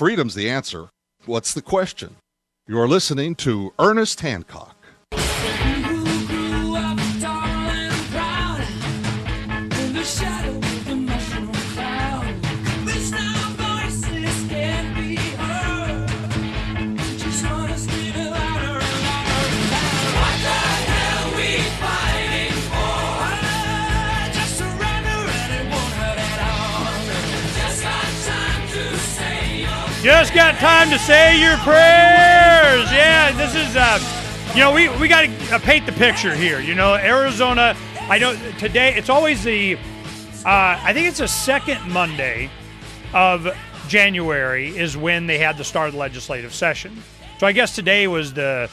freedom's the answer. What's the question? You're listening to Ernest Hancock. Just got time to say your prayers. Yeah, this is, we got to paint the picture here. Arizona, today, it's always I think it's the second Monday of January is when they had the start of the legislative session. So I guess today was so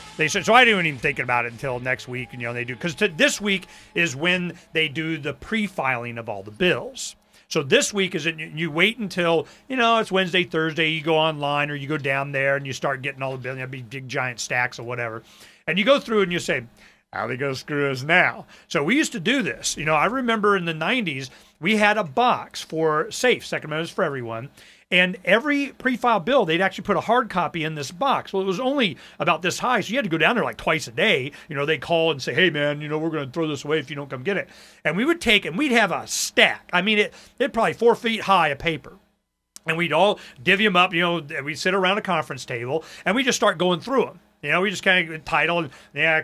I didn't even think about it until next week, they do, because this week is when they do the pre-filing of all the bills. So this week is you wait until, it's Wednesday, Thursday, you go online or you go down there and you start getting all the bills, big giant stacks or whatever. And you go through and you say, how are they going to screw us now? So we used to do this. I remember in the 90s, we had a box for SAFE, Second Amendment for everyone. And every pre-filed bill, they'd actually put a hard copy in this box. Well, it was only about this high, so you had to go down there like twice a day. They'd call and say, hey, man, we're going to throw this away if you don't come get it. And we would take, and we'd have a stack. I mean, it'd probably 4 feet high of paper. And we'd all divvy them up, we'd sit around a conference table, and we just start going through them. We just kind of titled,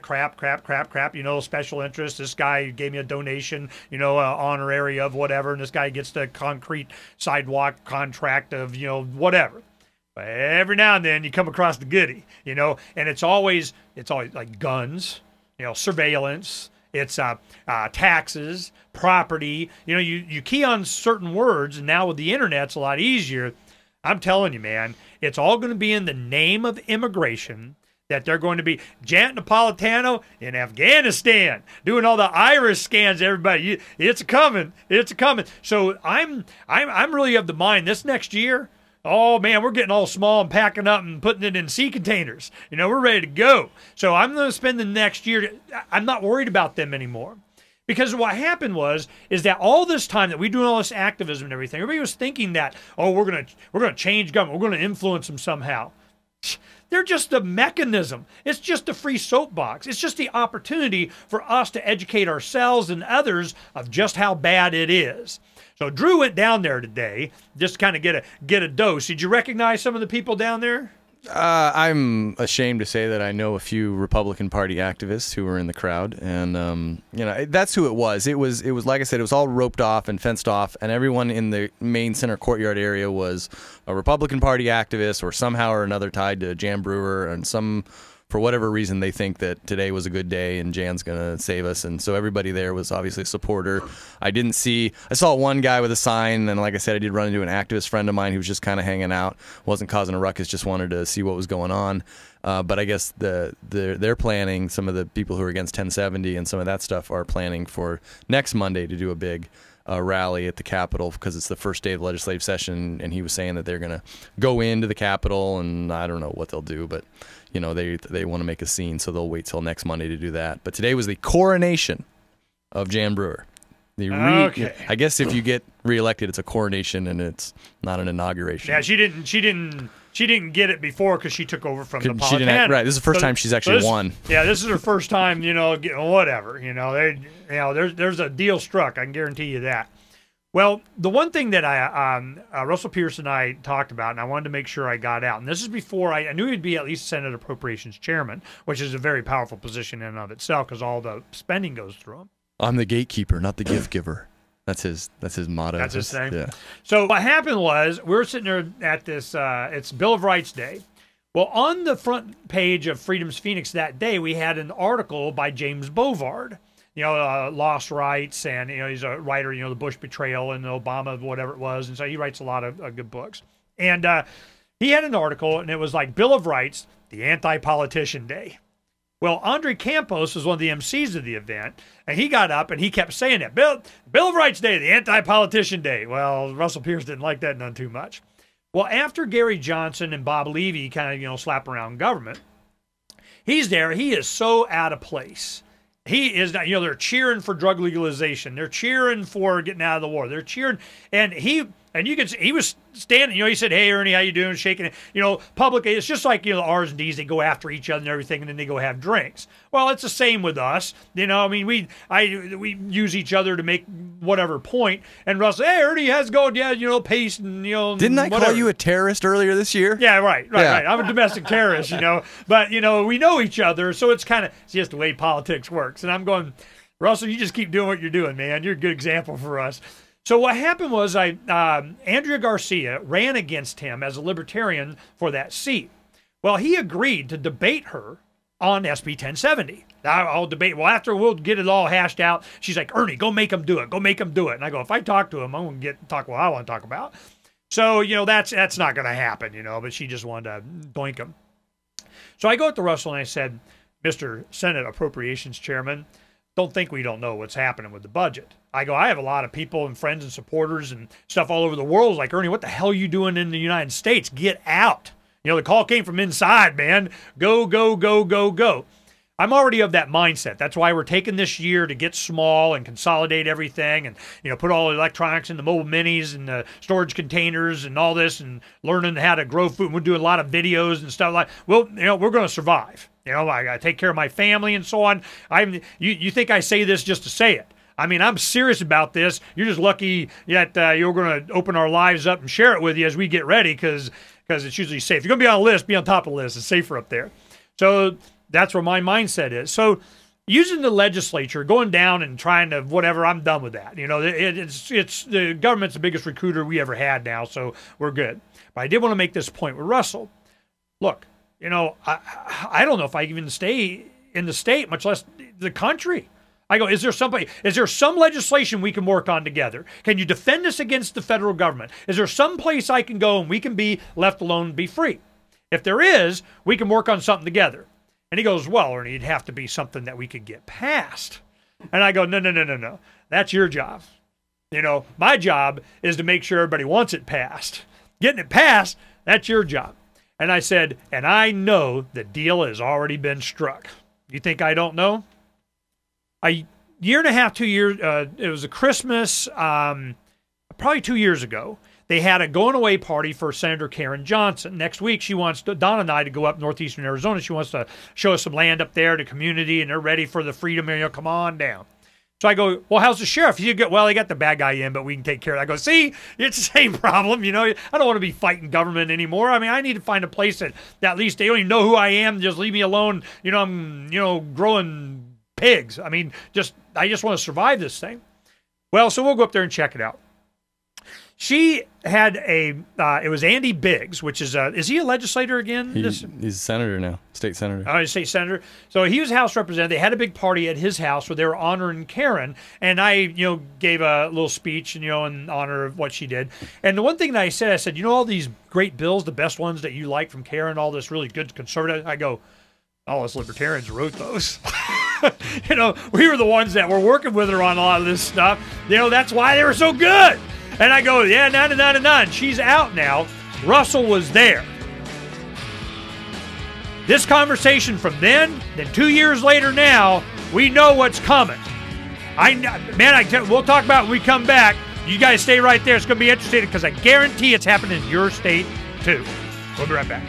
crap, special interest. This guy gave me a donation, honorary of whatever, and this guy gets the concrete sidewalk contract of, whatever. But every now and then you come across the goodie, and it's always like guns, surveillance, it's taxes, property. You key on certain words, and now with the internet, it's a lot easier. I'm telling you, man, it's all going to be in the name of immigration. That they're going to be Janet Napolitano in Afghanistan doing all the iris scans. Everybody, it's coming. So I'm really of the mind this next year. Oh man, we're getting all small and packing up and putting it in sea containers. We're ready to go. So I'm going to spend the next year. I'm not worried about them anymore. Because what happened is that all this time that we doing all this activism and everything, everybody was thinking that, we're gonna change government, we're gonna influence them somehow. They're just a mechanism. It's just a free soapbox. It's just the opportunity for us to educate ourselves and others of just how bad it is. So Drew went down there today just to kind of get a dose. Did you recognize some of the people down there? I'm ashamed to say that I know a few Republican Party activists who were in the crowd, and that's who it was. It was like I said, it was all roped off and fenced off, and everyone in the main center courtyard area was a Republican Party activist or somehow or another tied to Jan Brewer, and for whatever reason they think that today was a good day and Jan's going to save us, and so everybody there was obviously a supporter. I saw one guy with a sign, and like I said, I did run into an activist friend of mine who was just kind of hanging out, wasn't causing a ruckus, just wanted to see what was going on. But I guess they're planning, some of the people who are against 1070 and some of that stuff are planning for next Monday to do a big rally at the Capitol because it's the first day of the legislative session, and he was saying that they're going to go into the Capitol, and I don't know what they'll do, but they want to make a scene, so they'll wait till next Monday to do that. But today was the coronation of Jan Brewer. Okay. I guess if you get reelected, it's a coronation and it's not an inauguration. Yeah, she didn't get it before because she took over from Napolitano. Right, this is the first time she's actually won. Yeah, this is her first time. Whatever. There's a deal struck. I can guarantee you that. Well, the one thing that Russell Pierce and I talked about, and I wanted to make sure I got out, and this is before I knew he'd be at least Senate Appropriations Chairman, which is a very powerful position in and of itself because all the spending goes through him. I'm the gatekeeper, not the gift giver. That's his motto. That's his thing. Yeah. So what happened was we were sitting there at this. It's Bill of Rights Day. Well, on the front page of Freedom's Phoenix that day, we had an article by James Bovard. Lost Rights, and he's a writer. The Bush betrayal and Obama, whatever it was, and so he writes a lot of good books. And he had an article, and it was like Bill of Rights, the anti-politician day. Well, Andre Campos was one of the MCs of the event, and he got up and he kept saying that Bill of Rights Day, the anti-politician day. Well, Russell Pierce didn't like that none too much. Well, after Gary Johnson and Bob Levy kind of slap around government, he's there. He is so out of place. He is not, they're cheering for drug legalization. They're cheering for getting out of the war. They're cheering. And he And you can see, he was standing, he said, "Hey, Ernie, how you doing?" Shaking it. Public, it's just like, the R's and D's, they go after each other and everything, and then they go have drinks. Well, it's the same with us. We use each other to make whatever point. And Russell, "Hey, Ernie, how's it going? Yeah, pace and, Didn't I call you a terrorist earlier this year? Yeah, right. I'm a domestic terrorist, But, we know each other, so it's just the way politics works. And I'm going, Russell, you just keep doing what you're doing, man. You're a good example for us. So what happened was Andrea Garcia ran against him as a libertarian for that seat. Well, he agreed to debate her on SB 1070. I'll debate. Well, after we'll get it all hashed out, she's like, "Ernie, go make him do it. Go make him do it." And I go, if I talk to him, I'm going to talk what I want to talk about. So, that's not going to happen, but she just wanted to doink him. So I go to Russell and I said, "Mr. Senate Appropriations Chairman, don't think we don't know what's happening with the budget." I go, "I have a lot of people and friends and supporters and stuff all over the world. Like, Ernie, what the hell are you doing in the United States? Get out. The call came from inside, man. Go, go, go, go, go." I'm already of that mindset. That's why we're taking this year to get small and consolidate everything and, put all the electronics in the mobile minis and the storage containers and all this and learning how to grow food. We're doing a lot of videos and stuff like, well, we're going to survive. I got to take care of my family and so on. You think I say this just to say it. I'm serious about this. You're just lucky that you're going to open our lives up and share it with you as we get ready because it's usually safe. If you're going to be on a list, be on top of the list. It's safer up there. So that's where my mindset is. So using the legislature, going down and trying to whatever, I'm done with that. It's the government's the biggest recruiter we ever had now, so we're good. But I did want to make this point with Russell. Look, I don't know if I even stay in the state, much less the country. I go, is there some legislation we can work on together? Can you defend us against the federal government? Is there some place I can go and we can be left alone and be free? If there is, we can work on something together. And he goes, "Well, Ernie, it'd have to be something that we could get passed." And I go, no. That's your job. My job is to make sure everybody wants it passed. Getting it passed, that's your job. And I said, and I know the deal has already been struck. You think I don't know? A year and a half, 2 years, it was a Christmas, probably 2 years ago. They had a going-away party for Senator Karen Johnson. Next week, she wants Don and I to go up northeastern Arizona. She wants to show us some land up there, the community, and they're ready for the freedom. Come on down. So I go, "Well, how's the sheriff?" Well, they got the bad guy in, but we can take care of it. I go, "See, it's the same problem. I don't want to be fighting government anymore. I need to find a place that at least they don't even know who I am. Just leave me alone. I'm, growing pigs. I just want to survive this thing." Well, so we'll go up there and check it out. She had it was Andy Biggs, which is he a legislator again? He's a senator now, state senator. Oh, he's state senator. So he was House representative. They had a big party at his house where they were honoring Karen, and I, gave a little speech, in honor of what she did. And the one thing that I said, all these great bills, the best ones that you like from Karen, all this really good conservative. I go, all us libertarians wrote those. We were the ones that were working with her on a lot of this stuff. That's why they were so good. And I go, yeah, none. She's out now. Russell was there. This conversation from then 2 years later now, we know what's coming. We'll talk about it when we come back. You guys stay right there. It's going to be interesting because I guarantee it's happening in your state too. We'll be right back.